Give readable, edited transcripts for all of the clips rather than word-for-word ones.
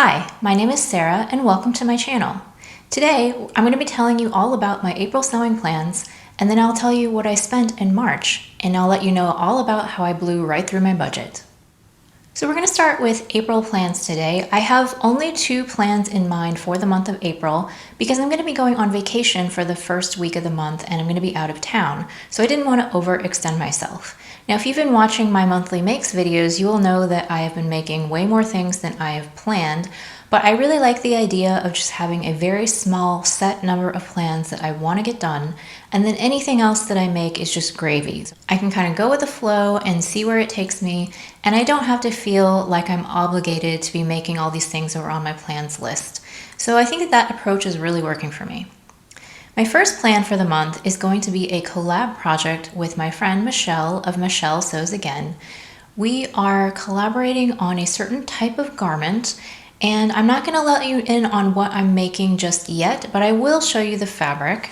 Hi, my name is Sarah and welcome to my channel. Today, I'm going to be telling you all about my April sewing plans, and then I'll tell you what I spent in March, and I'll let you know all about how I blew right through my budget. So we're going to start with April plans today. I have only 2 plans in mind for the month of April because I'm going to be going on vacation for the first week of the month and I'm going to be out of town, so I didn't want to overextend myself. Now, if you've been watching my monthly makes videos, you will know that I have been making way more things than I have planned, but I really like the idea of just having a very small set number of plans that I want to get done, and then anything else that I make is just gravy. I can kind of go with the flow and see where it takes me, and I don't have to feel like I'm obligated to be making all these things that are on my plans list. So I think that approach is really working for me. My first plan for the month is going to be a collab project with my friend Michelle of Michelle Sews Again. We are collaborating on a certain type of garment, and I'm not going to let you in on what I'm making just yet, but I will show you the fabric.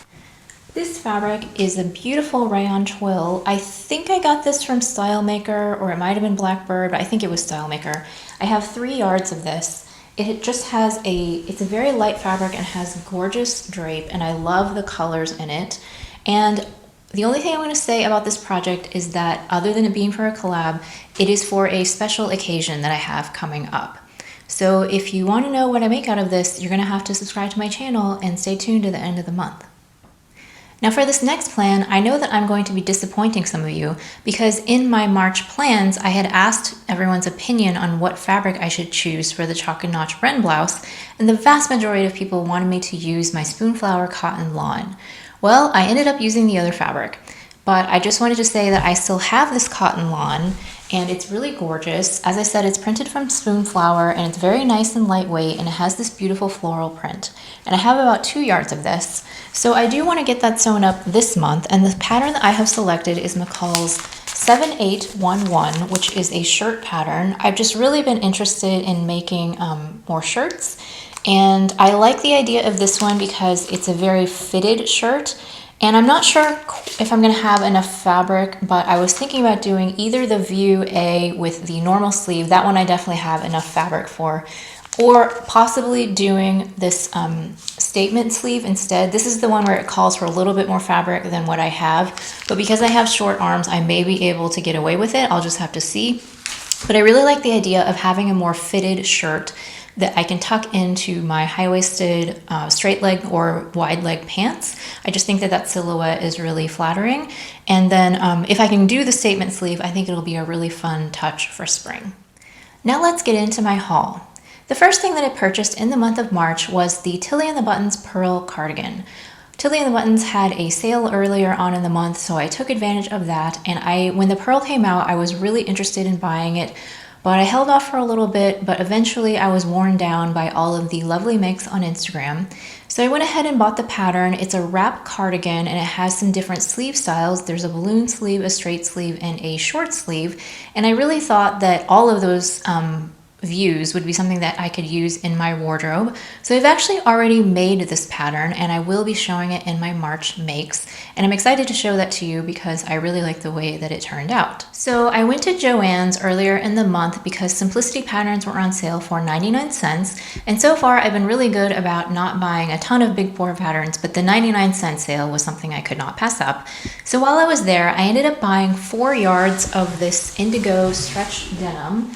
This fabric is a beautiful rayon twill. I think I got this from Style Maker, or it might have been Blackbird, but I think it was Style Maker. I have 3 yards of this. It just has it's a very light fabric and has gorgeous drape, and I love the colors in it. And the only thing I'm going to say about this project is that other than it being for a collab, it is for a special occasion that I have coming up. So if you want to know what I make out of this, you're going to have to subscribe to my channel and stay tuned to the end of the month. Now for this next plan, I know that I'm going to be disappointing some of you because in my March plans, I had asked everyone's opinion on what fabric I should choose for the chalk and notch Wren blouse, and the vast majority of people wanted me to use my Spoonflower cotton lawn. Well, I ended up using the other fabric, but I just wanted to say that I still have this cotton lawn, and it's really gorgeous. As I said, it's printed from Swimwear, and it's very nice and lightweight, and it has this beautiful floral print. And I have about 2 yards of this, so I do want to get that sewn up this month, and the pattern that I have selected is McCall's 7811, which is a shirt pattern. I've just really been interested in making more shirts, and I like the idea of this one because it's a very fitted shirt. And I'm not sure if I'm going to have enough fabric, but I was thinking about doing either the View A with the normal sleeve, that one I definitely have enough fabric for, or possibly doing this statement sleeve instead. This is the one where it calls for a little bit more fabric than what I have, but because I have short arms, I may be able to get away with it. I'll just have to see. But I really like the idea of having a more fitted shirt that I can tuck into my high-waisted straight leg or wide leg pants. I just think that that silhouette is really flattering. And then if I can do the statement sleeve, I think it'll be a really fun touch for spring. Now let's get into my haul. The first thing that I purchased in the month of March was the Tilly and the Buttons Pearl Cardigan. Tilly and the Buttons had a sale earlier on in the month, so I took advantage of that. And when the pearl came out, I was really interested in buying it, but I held off for a little bit, but eventually I was worn down by all of the lovely makes on Instagram. So I went ahead and bought the pattern. It's a wrap cardigan and it has some different sleeve styles. There's a balloon sleeve, a straight sleeve, and a short sleeve. And I really thought that all of those views would be something that I could use in my wardrobe. So I've actually already made this pattern and I will be showing it in my March makes. And I'm excited to show that to you because I really like the way that it turned out. So I went to Joann's earlier in the month because Simplicity patterns were on sale for 99 cents. And so far I've been really good about not buying a ton of big bore patterns, but the 99-cent sale was something I could not pass up. So while I was there, I ended up buying 4 yards of this Indigo stretch denim.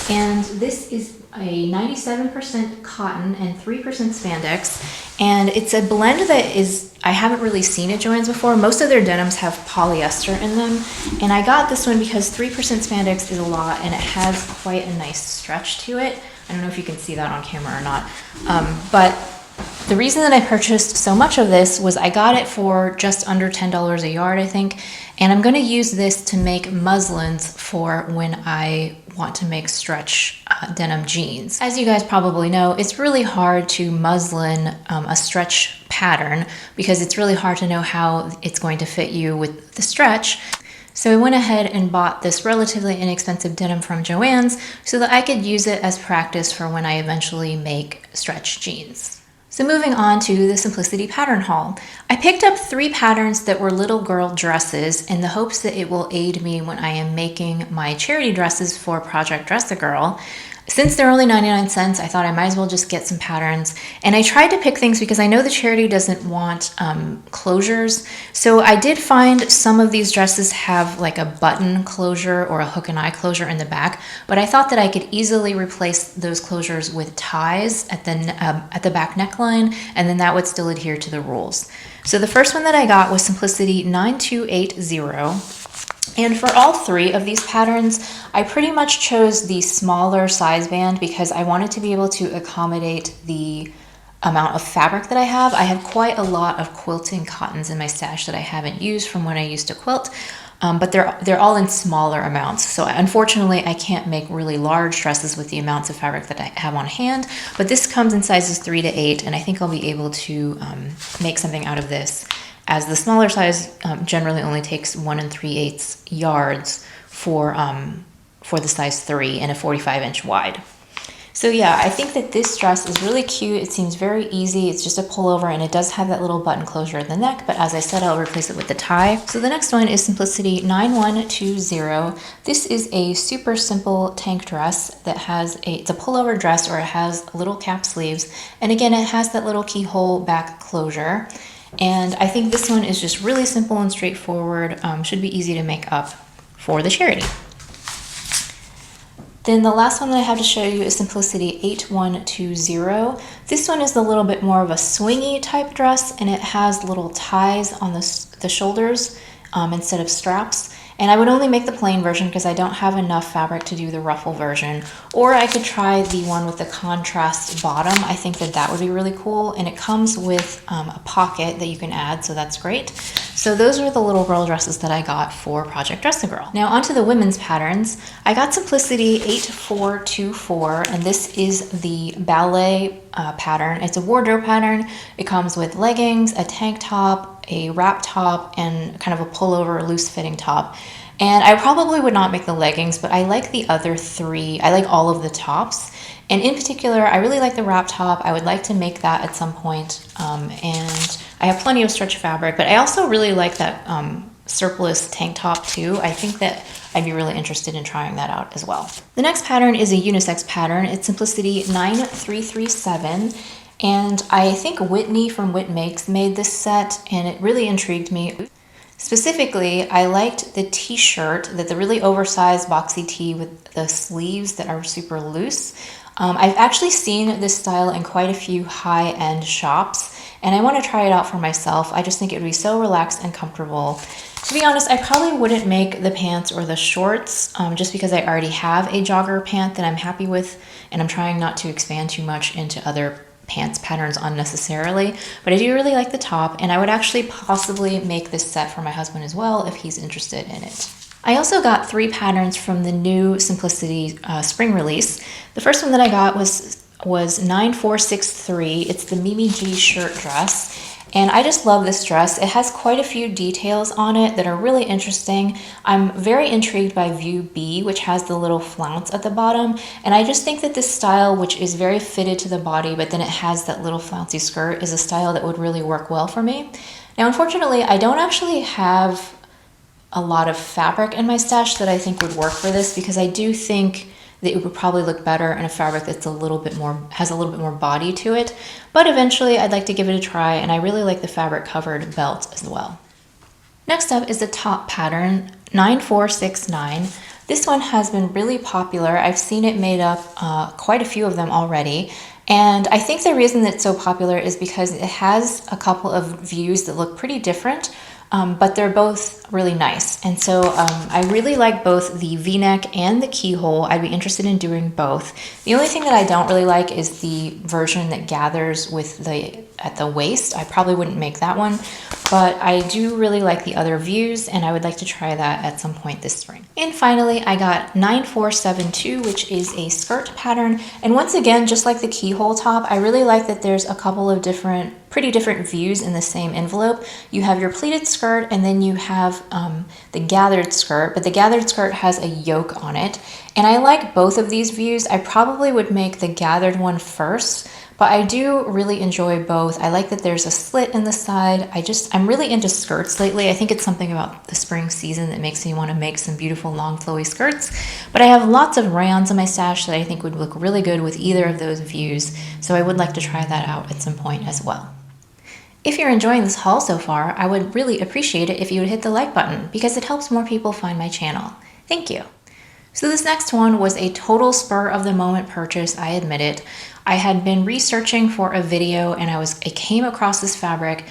And this is a 97% cotton and 3% spandex, and it's a blend that I haven't really seen at Joann's before. Most of their denims have polyester in them, and I got this one because 3% spandex is a lot and it has quite a nice stretch to it. I don't know if you can see that on camera or not, but the reason that I purchased so much of this was I got it for just under $10 a yard, I think, and I'm going to use this to make muslins for when I want to make stretch denim jeans. As you guys probably know, it's really hard to muslin a stretch pattern because it's really hard to know how it's going to fit you with the stretch. So I went ahead and bought this relatively inexpensive denim from Joann's so that I could use it as practice for when I eventually make stretch jeans. So moving on to the Simplicity pattern haul. I picked up 3 patterns that were little girl dresses in the hopes that it will aid me when I am making my charity dresses for Project Dress a Girl. Since they're only 99 cents, I thought I might as well just get some patterns. And I tried to pick things because I know the charity doesn't want closures. So I did find some of these dresses have like a button closure or a hook and eye closure in the back, but I thought that I could easily replace those closures with ties at the back neckline, and then that would still adhere to the rules. So the first one that I got was Simplicity 9280. And for all three of these patterns, I pretty much chose the smaller size band because I wanted to be able to accommodate the amount of fabric that I have. I have quite a lot of quilting cottons in my stash that I haven't used from when I used to quilt, but they're all in smaller amounts. So unfortunately, I can't make really large dresses with the amounts of fabric that I have on hand, but this comes in sizes 3 to 8, and I think I'll be able to make something out of this, as the smaller size generally only takes 1 3/8 yards for the size 3 and a 45-inch wide. So yeah, I think that this dress is really cute. It seems very easy. It's just a pullover, and it does have that little button closure in the neck, but as I said, I'll replace it with the tie. So the next one is Simplicity 9120. This is a super simple tank dress that it's a pullover dress, or it has little cap sleeves. And again, it has that little keyhole back closure. And I think this one is just really simple and straightforward, should be easy to make up for the charity. Then the last one that I have to show you is Simplicity 8120. This one is a little bit more of a swingy type dress, and it has little ties on the shoulders instead of straps. And I would only make the plain version because I don't have enough fabric to do the ruffle version. Or I could try the one with the contrast bottom. I think that would be really cool. And it comes with a pocket that you can add, so that's great. So those are the little girl dresses that I got for Project Dress a Girl. Now onto the women's patterns. I got Simplicity 8424, and this is the ballet pattern. It's a wardrobe pattern. It comes with leggings, a tank top, a wrap top, and kind of a pullover loose fitting top. And I probably would not make the leggings, but I like the other three. I like all of the tops. And in particular, I really like the wrap top. I would like to make that at some point. And I have plenty of stretch fabric, but I also really like that surplus tank top too. I think that I'd be really interested in trying that out as well. The next pattern is a unisex pattern. It's Simplicity 9337. And I think Whitney from Whit Makes made this set, and it really intrigued me. Specifically, I liked the t-shirt, the really oversized boxy tee with the sleeves that are super loose. I've actually seen this style in quite a few high-end shops, and I want to try it out for myself. I just think it would be so relaxed and comfortable. To be honest, I probably wouldn't make the pants or the shorts just because I already have a jogger pant that I'm happy with, and I'm trying not to expand too much into other pants patterns unnecessarily, but I do really like the top, and I would actually possibly make this set for my husband as well if he's interested in it. I also got 3 patterns from the new Simplicity spring release. The first one that I got was 9463. It's the Mimi G shirt dress. And I just love this dress. It has quite a few details on it that are really interesting. I'm very intrigued by View B, which has the little flounce at the bottom. And I just think that this style, which is very fitted to the body, but then it has that little flouncy skirt, is a style that would really work well for me. Now, unfortunately, I don't actually have a lot of fabric in my stash that I think would work for this, because I do think that it would probably look better in a fabric that's has a little bit more body to it. But eventually I'd like to give it a try, and I really like the fabric covered belt as well. Next up is the top pattern, 9469. This one has been really popular. I've seen it made up quite a few of them already. And I think the reason that it's so popular is because it has a couple of views that look pretty different, but they're both really nice. And so I really like both the V-neck and the keyhole. I'd be interested in doing both. The only thing that I don't really like is the version that gathers with at the waist. I probably wouldn't make that one, but I do really like the other views, and I would like to try that at some point this spring. And finally, I got 9472, which is a skirt pattern. And once again, just like the keyhole top, I really like that there's a couple of pretty different views in the same envelope. You have your pleated skirt, and then you have the gathered skirt, but the gathered skirt has a yoke on it. And I like both of these views. I probably would make the gathered one first, But I do really enjoy both. I like that there's a slit in the side. I'm really into skirts lately. I think it's something about the spring season that makes me want to make some beautiful long flowy skirts. But I have lots of rayons in my stash that I think would look really good with either of those views. So I would like to try that out at some point as well. If you're enjoying this haul so far, I would really appreciate it if you would hit the like button because it helps more people find my channel. Thank you. So this next one was a total spur of the moment purchase, I admit it. I had been researching for a video and I came across this fabric.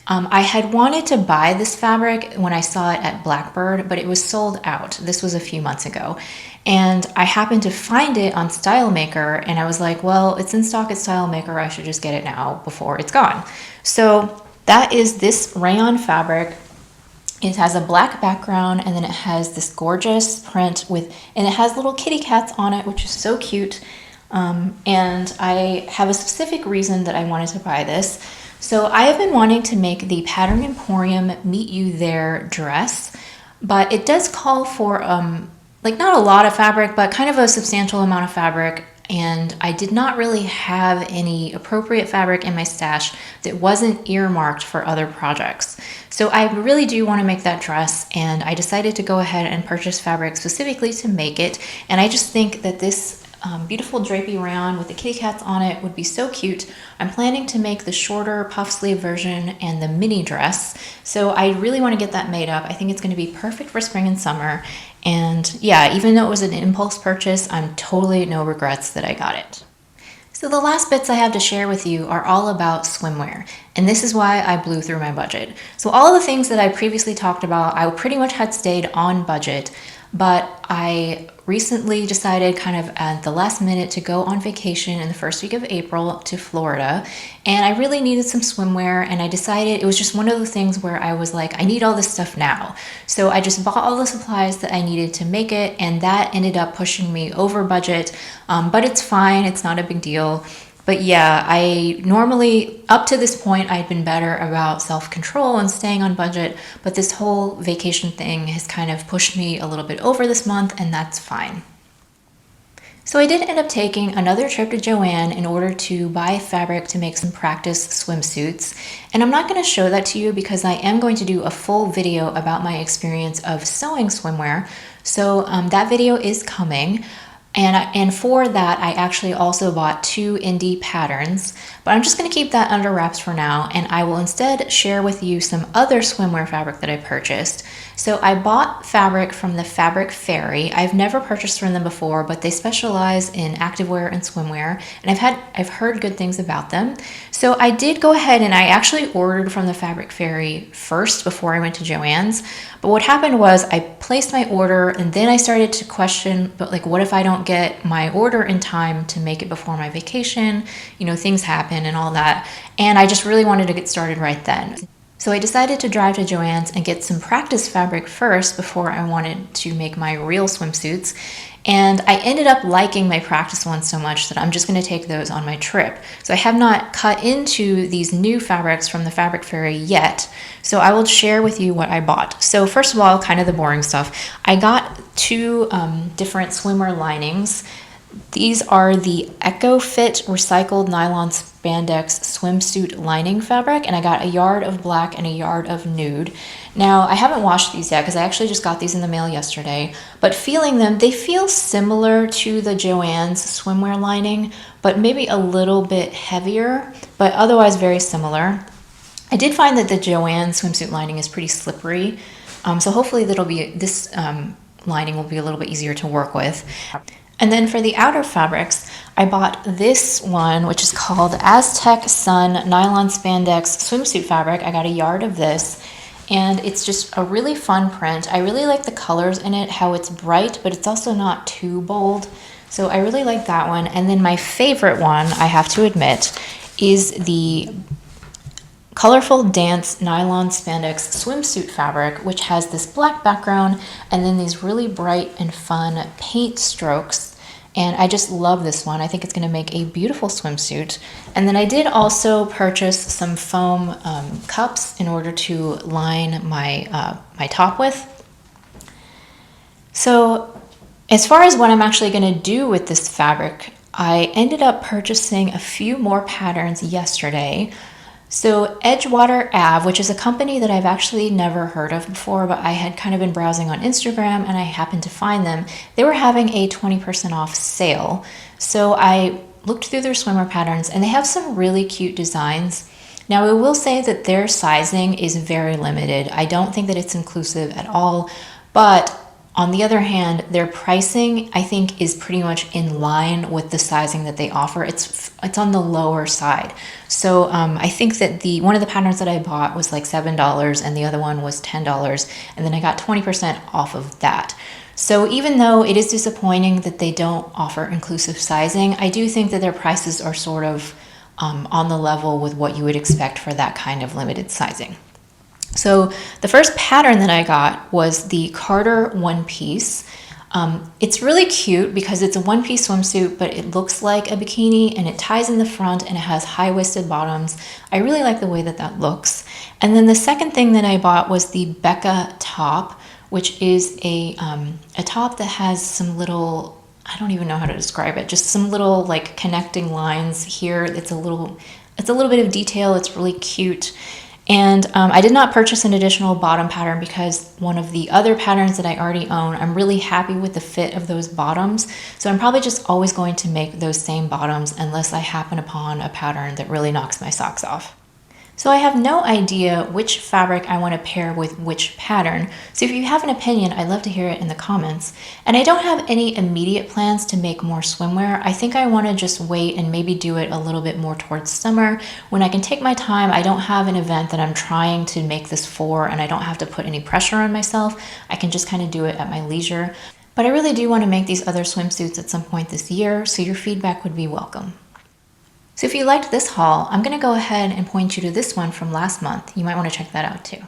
I had wanted to buy this fabric when I saw it at Blackbird, but it was sold out. This was a few months ago. And I happened to find it on StyleMaker and I was like, well, it's in stock at StyleMaker. I should just get it now before it's gone. So that is this rayon fabric. It has a black background and then it has this gorgeous print and it has little kitty cats on it, which is so cute. And I have a specific reason that I wanted to buy this. So I have been wanting to make the Pattern Emporium Meet You There dress, but it does call for like not a lot of fabric, but kind of a substantial amount of fabric. And I did not really have any appropriate fabric in my stash that wasn't earmarked for other projects. So I really do want to make that dress, and I decided to go ahead and purchase fabric specifically to make it. And I just think that this beautiful drapey rayon with the kitty cats on it would be so cute. I'm planning to make the shorter puff sleeve version and the mini dress. So I really want to get that made up. I think it's going to be perfect for spring and summer. And yeah, even though it was an impulse purchase, I'm totally no regrets that I got it. So the last bits I have to share with you are all about swimwear, and this is why I blew through my budget. So all of the things that I previously talked about, I pretty much had stayed on budget, but I recently decided kind of at the last minute to go on vacation in the first week of April to Florida, and I really needed some swimwear, and I decided it was just one of the things where I was like, I need all this stuff now. So I just bought all the supplies that I needed to make it, and that ended up pushing me over budget, but it's fine, it's not a big deal. But yeah, I normally, up to this point, I'd been better about self-control and staying on budget, but this whole vacation thing has kind of pushed me a little bit over this month, and that's fine. So I did end up taking another trip to Joann in order to buy fabric to make some practice swimsuits. And I'm not going to show that to you because I am going to do a full video about my experience of sewing swimwear. So that video is coming. And for that, I actually also bought 2 indie patterns, but I'm just going to keep that under wraps for now, and I will instead share with you some other swimwear fabric that I purchased. So I bought fabric from the Fabric Fairy. I've never purchased from them before, but they specialize in activewear and swimwear, and I've heard good things about them. So I did go ahead and I actually ordered from the Fabric Fairy first before I went to Joann's. But what happened was I placed my order and then I started to question, but like, what if I don't get my order in time to make it before my vacation? You know, things happen and all that. And I just really wanted to get started right then. So I decided to drive to Joann's and get some practice fabric first before I wanted to make my real swimsuits. And I ended up liking my practice ones so much that I'm just going to take those on my trip. So I have not cut into these new fabrics from the Fabric Fairy yet. So I will share with you what I bought. So first of all, kind of the boring stuff. I got 2 different swimwear linings. These are the EcoFit recycled nylon spandex swimsuit lining fabric, and I got a yard of black and a yard of nude. Now, I haven't washed these yet because I actually just got these in the mail yesterday, but feeling them, they feel similar to the Joann's swimwear lining, but maybe a little bit heavier, but otherwise very similar. I did find that the Joann swimsuit lining is pretty slippery, so hopefully this lining will be a little bit easier to work with. And then for the outer fabrics, I bought this one, which is called Aztec Sun Nylon Spandex Swimsuit Fabric. I got a yard of this, and it's just a really fun print. I really like the colors in it, how it's bright, but it's also not too bold. So I really like that one. And then my favorite one, I have to admit, is the Colorful Dance Nylon Spandex Swimsuit Fabric, which has this black background and then these really bright and fun paint strokes. And I just love this one. I think it's going to make a beautiful swimsuit. And then I did also purchase some foam cups in order to line my, my top with. So as far as what I'm actually going to do with this fabric, I ended up purchasing a few more patterns yesterday. So Edgewater Ave, which is a company that I've actually never heard of before, but I had kind of been browsing on Instagram and I happened to find them. They were having a 20% off sale. So I looked through their swimwear patterns and they have some really cute designs. Now I will say that their sizing is very limited. I don't think that it's inclusive at all, but on the other hand, their pricing, I think, is pretty much in line with the sizing that they offer. It's on the lower side. So I think that one of the patterns that I bought was like $7 and the other one was $10. And then I got 20% off of that. So even though it is disappointing that they don't offer inclusive sizing, I do think that their prices are sort of on the level with what you would expect for that kind of limited sizing. So the first pattern that I got was the Carter one piece. It's really cute because it's a one-piece swimsuit, but it looks like a bikini and it ties in the front and it has high-waisted bottoms. I really like the way that that looks. And then the second thing that I bought was the Becca top, which is a top that has some little, I don't even know how to describe it, just some little like connecting lines here. It's a little bit of detail. It's really cute. And I did not purchase an additional bottom pattern because one of the other patterns that I already own, I'm really happy with the fit of those bottoms. So I'm probably just always going to make those same bottoms unless I happen upon a pattern that really knocks my socks off. So I have no idea which fabric I want to pair with which pattern. So if you have an opinion, I'd love to hear it in the comments. And I don't have any immediate plans to make more swimwear. I think I want to just wait and maybe do it a little bit more towards summer when I can take my time. I don't have an event that I'm trying to make this for and I don't have to put any pressure on myself. I can just kind of do it at my leisure. But I really do want to make these other swimsuits at some point this year, so your feedback would be welcome. So if you liked this haul, I'm going to go ahead and point you to this one from last month. You might want to check that out too.